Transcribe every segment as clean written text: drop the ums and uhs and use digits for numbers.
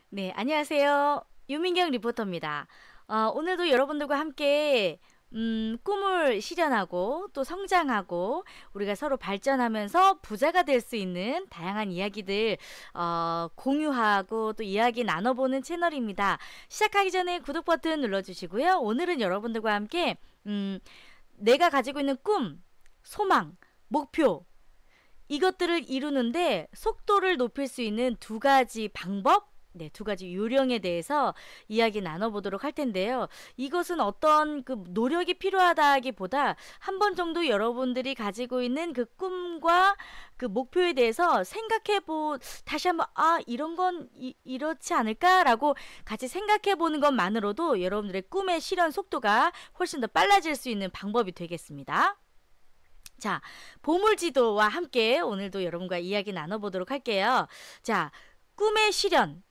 네, 안녕하세요. 유민경 리포터입니다. 오늘도 여러분들과 함께 꿈을 실현하고 또 성장하고 우리가 서로 발전하면서 부자가 될 수 있는 다양한 이야기들 공유하고 또 이야기 나눠보는 채널입니다. 시작하기 전에 구독 버튼 눌러주시고요. 오늘은 여러분들과 함께 내가 가지고 있는 꿈, 소망, 목표 이것들을 이루는데 속도를 높일 수 있는 두 가지 방법, 네, 두 가지 요령에 대해서 이야기 나눠보도록 할 텐데요. 이것은 어떤 그 노력이 필요하다기보다 한 번 정도 여러분들이 가지고 있는 그 꿈과 그 목표에 대해서 다시 한번, 이런 건 이렇지 않을까라고 같이 생각해 보는 것만으로도 여러분들의 꿈의 실현 속도가 훨씬 더 빨라질 수 있는 방법이 되겠습니다. 자, 보물지도와 함께 오늘도 여러분과 이야기 나눠보도록 할게요. 자, 꿈의 실현.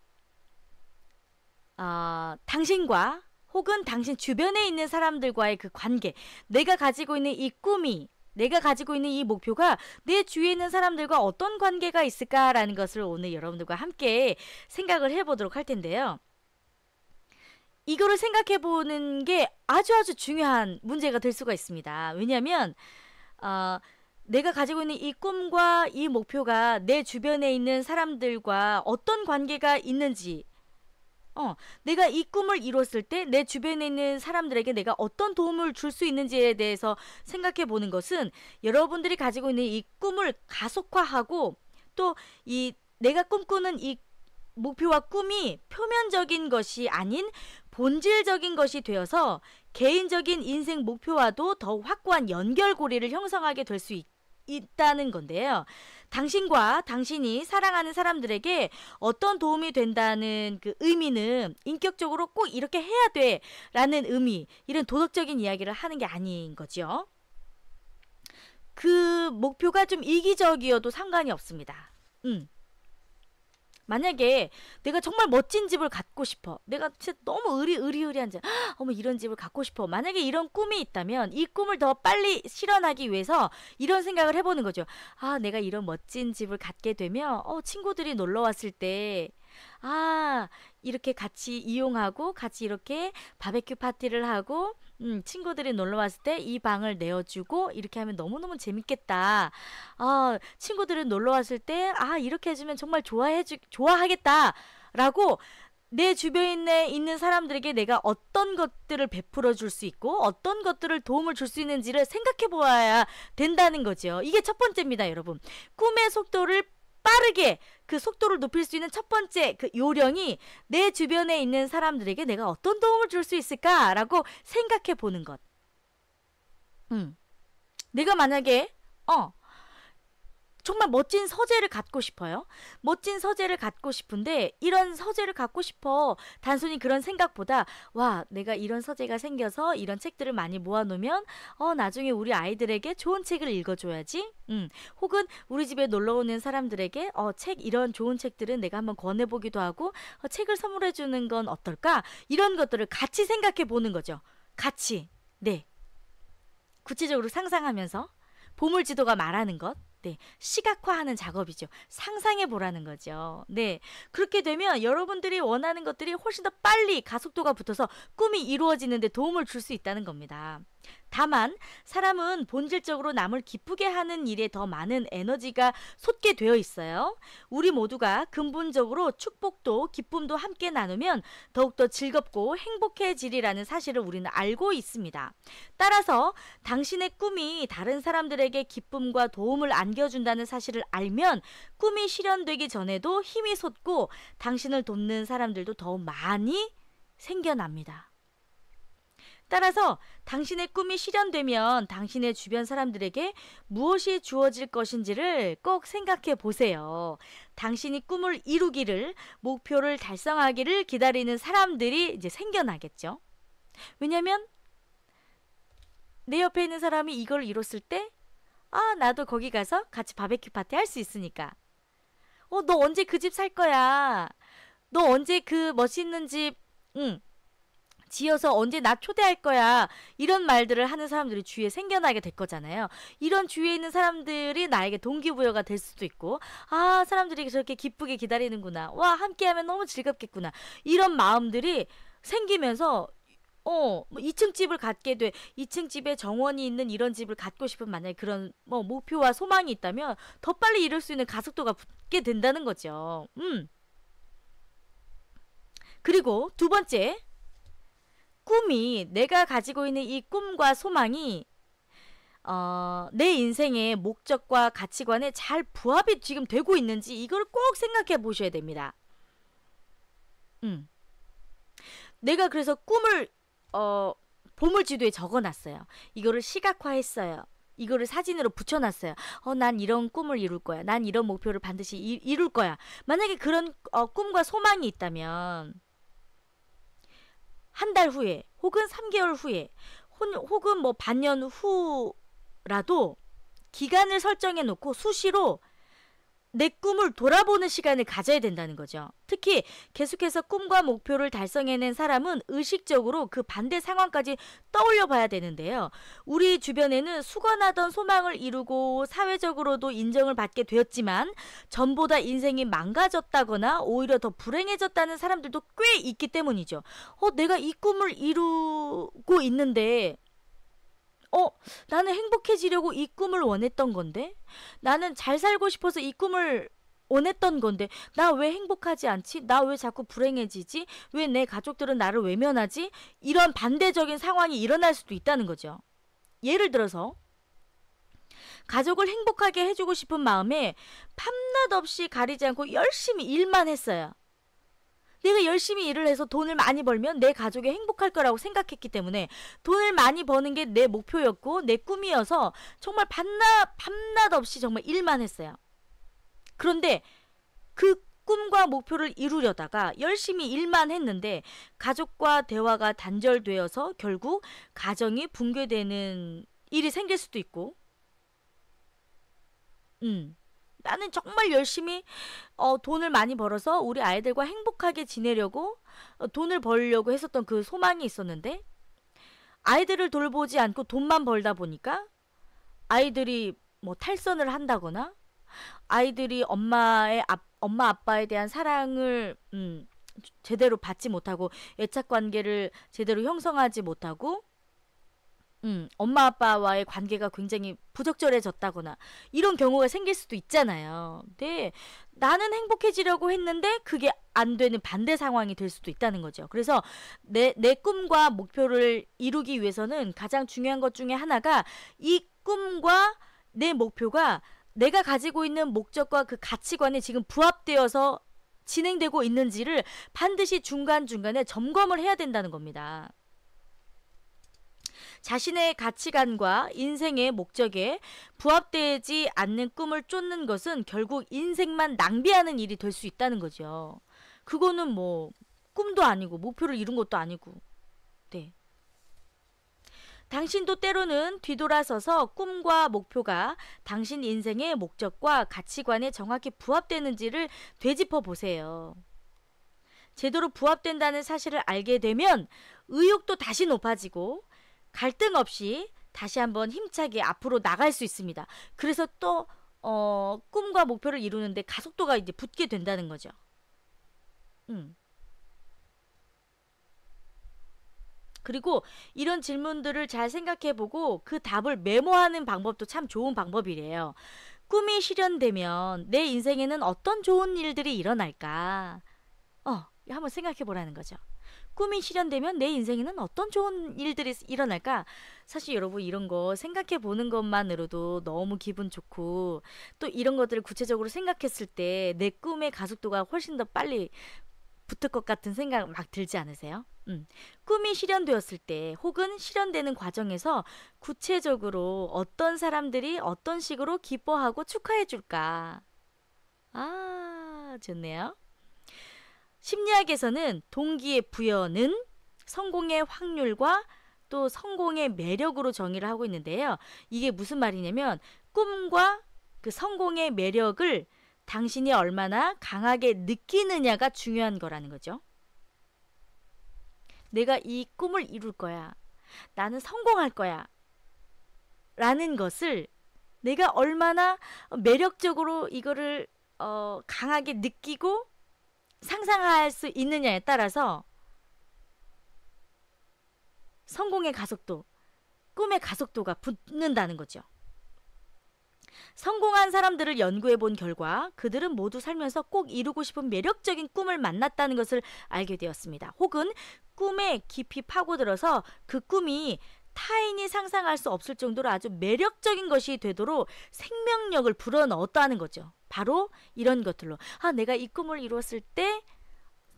당신과 혹은 당신 주변에 있는 사람들과의 그 관계. 내가 가지고 있는 이 꿈이, 내가 가지고 있는 이 목표가 내 주위에 있는 사람들과 어떤 관계가 있을까라는 것을 오늘 여러분들과 함께 생각을 해보도록 할 텐데요. 이거를 생각해 보는 게 아주 중요한 문제가 될 수가 있습니다. 왜냐하면 내가 가지고 있는 이 꿈과 이 목표가 내 주변에 있는 사람들과 어떤 관계가 있는지, 내가 이 꿈을 이뤘을 때 내 주변에 있는 사람들에게 내가 어떤 도움을 줄 수 있는지에 대해서 생각해 보는 것은 여러분들이 가지고 있는 이 꿈을 가속화하고 또 이 내가 꿈꾸는 이 목표와 꿈이 표면적인 것이 아닌 본질적인 것이 되어서 개인적인 인생 목표와도 더 확고한 연결고리를 형성하게 될 수 있다는 건데요. 당신과 당신이 사랑하는 사람들에게 어떤 도움이 된다는 그 의미는 인격적으로 꼭 이렇게 해야 돼 라는 의미, 이런 도덕적인 이야기를 하는 게 아닌 거죠. 그 목표가 좀 이기적이어도 상관이 없습니다. 만약에 내가 정말 멋진 집을 갖고 싶어. 내가 진짜 너무 의리의리한 집. 어머, 이런 집을 갖고 싶어. 만약에 이런 꿈이 있다면 이 꿈을 더 빨리 실현하기 위해서 이런 생각을 해보는 거죠. 내가 이런 멋진 집을 갖게 되면 친구들이 놀러 왔을 때 이렇게 같이 이용하고 같이 이렇게 바베큐 파티를 하고 친구들이 놀러 왔을 때 이 방을 내어주고 이렇게 하면 너무너무 재밌겠다. 친구들이 놀러 왔을 때 이렇게 해주면 정말 좋아하겠다 라고 내 주변에 있는 사람들에게 내가 어떤 것들을 베풀어 줄 수 있고 어떤 것들을 도움을 줄 수 있는지를 생각해 보아야 된다는 거죠. 이게 첫 번째입니다, 여러분. 꿈의 속도를 빠르게 그 속도를 높일 수 있는 첫 번째 그 요령이 내 주변에 있는 사람들에게 내가 어떤 도움을 줄 수 있을까라고 생각해 보는 것. 내가 만약에 정말 멋진 서재를 갖고 싶어요. 멋진 서재를 갖고 싶은데 이런 서재를 갖고 싶어. 단순히 그런 생각보다 내가 이런 서재가 생겨서 이런 책들을 많이 모아놓으면 나중에 우리 아이들에게 좋은 책을 읽어줘야지. 혹은 우리 집에 놀러오는 사람들에게 이런 좋은 책들은 내가 한번 권해보기도 하고 책을 선물해주는 건 어떨까? 이런 것들을 같이 생각해 보는 거죠. 같이. 네. 구체적으로 상상하면서 보물지도가 말하는 것. 네, 시각화하는 작업이죠. 상상해 보라는 거죠. 네, 그렇게 되면 여러분들이 원하는 것들이 훨씬 더 빨리 가속도가 붙어서 꿈이 이루어지는데 도움을 줄 수 있다는 겁니다. 다만 사람은 본질적으로 남을 기쁘게 하는 일에 더 많은 에너지가 솟게 되어 있어요. 우리 모두가 근본적으로 축복도 기쁨도 함께 나누면 더욱더 즐겁고 행복해지리라는 사실을 우리는 알고 있습니다. 따라서 당신의 꿈이 다른 사람들에게 기쁨과 도움을 안겨준다는 사실을 알면 꿈이 실현되기 전에도 힘이 솟고 당신을 돕는 사람들도 더 많이 생겨납니다. 따라서 당신의 꿈이 실현되면 당신의 주변 사람들에게 무엇이 주어질 것인지를 꼭 생각해 보세요. 당신이 꿈을 이루기를, 목표를 달성하기를 기다리는 사람들이 이제 생겨나겠죠. 왜냐면 내 옆에 있는 사람이 이걸 이뤘을 때 나도 거기 가서 같이 바베큐 파티 할 수 있으니까. 너 언제 그 집 살 거야? 너 언제 그 멋있는 집 지어서 언제 나 초대할 거야. 이런 말들을 하는 사람들이 주위에 생겨나게 될 거잖아요. 이런 주위에 있는 사람들이 나에게 동기부여가 될 수도 있고, 아, 사람들이 저렇게 기쁘게 기다리는구나. 와, 함께하면 너무 즐겁겠구나. 이런 마음들이 생기면서 뭐 2층 집을 갖게 돼. 2층 집에 정원이 있는 이런 집을 갖고 싶은 만약에 그런 뭐 목표와 소망이 있다면 더 빨리 이룰 수 있는 가속도가 붙게 된다는 거죠. 그리고 두 번째, 꿈이 내가 가지고 있는 이 꿈과 소망이 내 인생의 목적과 가치관에 잘 부합이 지금 되고 있는지 이걸 꼭 생각해 보셔야 됩니다. 내가 그래서 꿈을 보물지도에 적어놨어요. 이거를 시각화했어요. 이거를 사진으로 붙여놨어요. 난 이런 꿈을 이룰 거야. 난 이런 목표를 반드시 이룰 거야. 만약에 그런 꿈과 소망이 있다면 한 달 후에 혹은 3개월 후에 혹은 뭐 반년 후라도 기간을 설정해 놓고 수시로 내 꿈을 돌아보는 시간을 가져야 된다는 거죠. 특히 계속해서 꿈과 목표를 달성해낸 사람은 의식적으로 그 반대 상황까지 떠올려 봐야 되는데요. 우리 주변에는 수건하던 소망을 이루고 사회적으로도 인정을 받게 되었지만 전보다 인생이 망가졌다거나 오히려 더 불행해졌다는 사람들도 꽤 있기 때문이죠. 내가 이 꿈을 이루고 있는데 나는 행복해지려고 이 꿈을 원했던 건데? 나는 잘 살고 싶어서 이 꿈을 원했던 건데 나 왜 행복하지 않지? 나 왜 자꾸 불행해지지? 왜 내 가족들은 나를 외면하지? 이런 반대적인 상황이 일어날 수도 있다는 거죠. 예를 들어서 가족을 행복하게 해주고 싶은 마음에 밤낮 없이 가리지 않고 열심히 일만 했어요. 내가 열심히 일을 해서 돈을 많이 벌면 내 가족이 행복할 거라고 생각했기 때문에 돈을 많이 버는 게 내 목표였고 내 꿈이어서 정말 밤낮 없이 정말 일만 했어요. 그런데 그 꿈과 목표를 이루려다가 열심히 일만 했는데 가족과 대화가 단절되어서 결국 가정이 붕괴되는 일이 생길 수도 있고, 나는 정말 열심히 돈을 많이 벌어서 우리 아이들과 행복하게 지내려고 돈을 벌려고 했었던 그 소망이 있었는데 아이들을 돌보지 않고 돈만 벌다 보니까 아이들이 뭐 탈선을 한다거나 아이들이 엄마 아빠에 대한 사랑을 제대로 받지 못하고 애착 관계를 제대로 형성하지 못하고 엄마 아빠와의 관계가 굉장히 부적절해졌다거나 이런 경우가 생길 수도 있잖아요. 근데 나는 행복해지려고 했는데 그게 안 되는 반대 상황이 될 수도 있다는 거죠. 그래서 내 꿈과 목표를 이루기 위해서는 가장 중요한 것 중에 하나가 이 꿈과 내 목표가 내가 가지고 있는 목적과 그 가치관에 지금 부합되어서 진행되고 있는지를 반드시 중간중간에 점검을 해야 된다는 겁니다. 자신의 가치관과 인생의 목적에 부합되지 않는 꿈을 쫓는 것은 결국 인생만 낭비하는 일이 될 수 있다는 거죠. 그거는 뭐 꿈도 아니고 목표를 이룬 것도 아니고. 네. 당신도 때로는 뒤돌아서서 꿈과 목표가 당신 인생의 목적과 가치관에 정확히 부합되는지를 되짚어 보세요. 제대로 부합된다는 사실을 알게 되면 의욕도 다시 높아지고 갈등 없이 다시 한번 힘차게 앞으로 나갈 수 있습니다. 그래서 또 꿈과 목표를 이루는데 가속도가 이제 붙게 된다는 거죠. 그리고 이런 질문들을 잘 생각해보고 그 답을 메모하는 방법도 참 좋은 방법이래요. 꿈이 실현되면 내 인생에는 어떤 좋은 일들이 일어날까? 한번 생각해보라는 거죠. 꿈이 실현되면 내 인생에는 어떤 좋은 일들이 일어날까? 사실 여러분 이런 거 생각해 보는 것만으로도 너무 기분 좋고 또 이런 것들을 구체적으로 생각했을 때 내 꿈의 가속도가 훨씬 더 빨리 붙을 것 같은 생각 막 들지 않으세요? 꿈이 실현되었을 때 혹은 실현되는 과정에서 구체적으로 어떤 사람들이 어떤 식으로 기뻐하고 축하해 줄까? 좋네요. 심리학에서는 동기의 부여는 성공의 확률과 또 성공의 매력으로 정의를 하고 있는데요. 이게 무슨 말이냐면 꿈과 그 성공의 매력을 당신이 얼마나 강하게 느끼느냐가 중요한 거라는 거죠. 내가 이 꿈을 이룰 거야. 나는 성공할 거야. 라는 것을 내가 얼마나 매력적으로 이거를 강하게 느끼고 상상할 수 있느냐에 따라서 성공의 가속도, 꿈의 가속도가 붙는다는 거죠. 성공한 사람들을 연구해 본 결과 그들은 모두 살면서 꼭 이루고 싶은 매력적인 꿈을 만났다는 것을 알게 되었습니다. 혹은 꿈에 깊이 파고들어서 그 꿈이 타인이 상상할 수 없을 정도로 아주 매력적인 것이 되도록 생명력을 불어넣었다는 거죠. 바로 이런 것들로 내가 이 꿈을 이루었을 때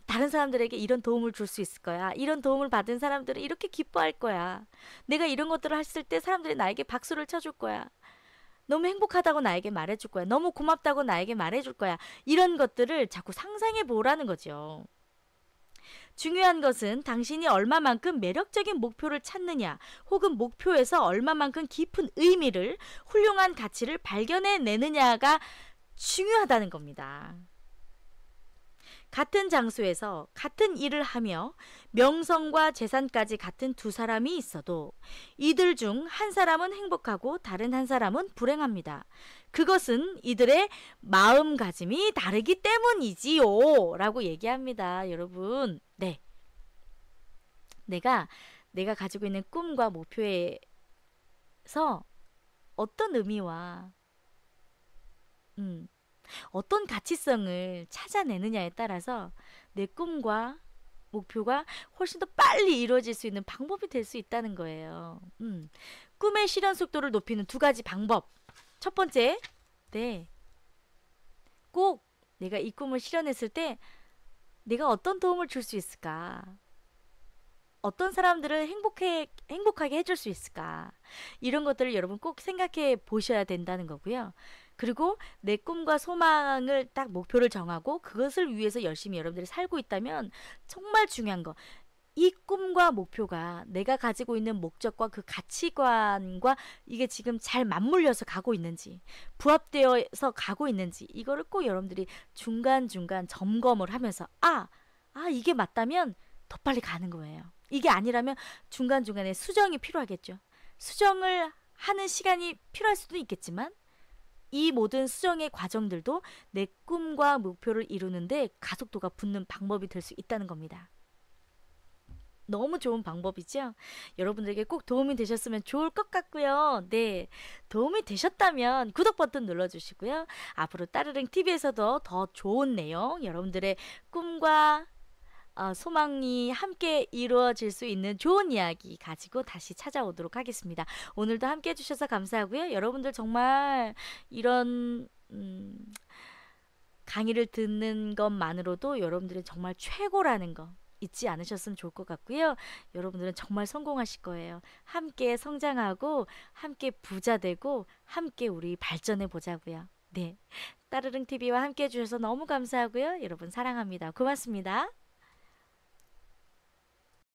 다른 사람들에게 이런 도움을 줄 수 있을 거야. 이런 도움을 받은 사람들은 이렇게 기뻐할 거야. 내가 이런 것들을 했을 때 사람들이 나에게 박수를 쳐줄 거야. 너무 행복하다고 나에게 말해줄 거야. 너무 고맙다고 나에게 말해줄 거야. 이런 것들을 자꾸 상상해 보라는 거죠. 중요한 것은 당신이 얼마만큼 매력적인 목표를 찾느냐, 혹은 목표에서 얼마만큼 깊은 의미를, 훌륭한 가치를 발견해내느냐가 중요하다는 겁니다. 같은 장소에서 같은 일을 하며 명성과 재산까지 같은 두 사람이 있어도 이들 중 한 사람은 행복하고 다른 한 사람은 불행합니다. 그것은 이들의 마음가짐이 다르기 때문이지요. 라고 얘기합니다. 여러분, 네. 내가 가지고 있는 꿈과 목표에서 어떤 의미와 어떤 가치성을 찾아내느냐에 따라서 내 꿈과 목표가 훨씬 더 빨리 이루어질 수 있는 방법이 될 수 있다는 거예요. 꿈의 실현 속도를 높이는 두 가지 방법. 첫 번째, 네, 꼭 내가 이 꿈을 실현했을 때 내가 어떤 도움을 줄 수 있을까? 어떤 사람들을 행복하게 해줄 수 있을까? 이런 것들을 여러분 꼭 생각해 보셔야 된다는 거고요. 그리고 내 꿈과 소망을 딱 목표를 정하고 그것을 위해서 열심히 여러분들이 살고 있다면 정말 중요한 거, 이 꿈과 목표가 내가 가지고 있는 목적과 그 가치관과 이게 지금 잘 맞물려서 가고 있는지, 부합되어서 가고 있는지, 이거를 꼭 여러분들이 중간중간 점검을 하면서 이게 맞다면 더 빨리 가는 거예요. 이게 아니라면 중간중간에 수정이 필요하겠죠. 수정을 하는 시간이 필요할 수도 있겠지만 이 모든 수정의 과정들도 내 꿈과 목표를 이루는데 가속도가 붙는 방법이 될 수 있다는 겁니다. 너무 좋은 방법이죠? 여러분들에게 꼭 도움이 되셨으면 좋을 것 같고요. 네, 도움이 되셨다면 구독 버튼 눌러주시고요. 앞으로 따르릉TV에서도 더 좋은 내용, 여러분들의 꿈과 소망이 함께 이루어질 수 있는 좋은 이야기 가지고 다시 찾아오도록 하겠습니다. 오늘도 함께 해주셔서 감사하고요. 여러분들 정말 이런 강의를 듣는 것만으로도 여러분들은 정말 최고라는 거 잊지 않으셨으면 좋을 것 같고요. 여러분들은 정말 성공하실 거예요. 함께 성장하고 함께 부자 되고 함께 우리 발전해 보자고요. 네, 따르릉TV와 함께 해주셔서 너무 감사하고요. 여러분 사랑합니다. 고맙습니다.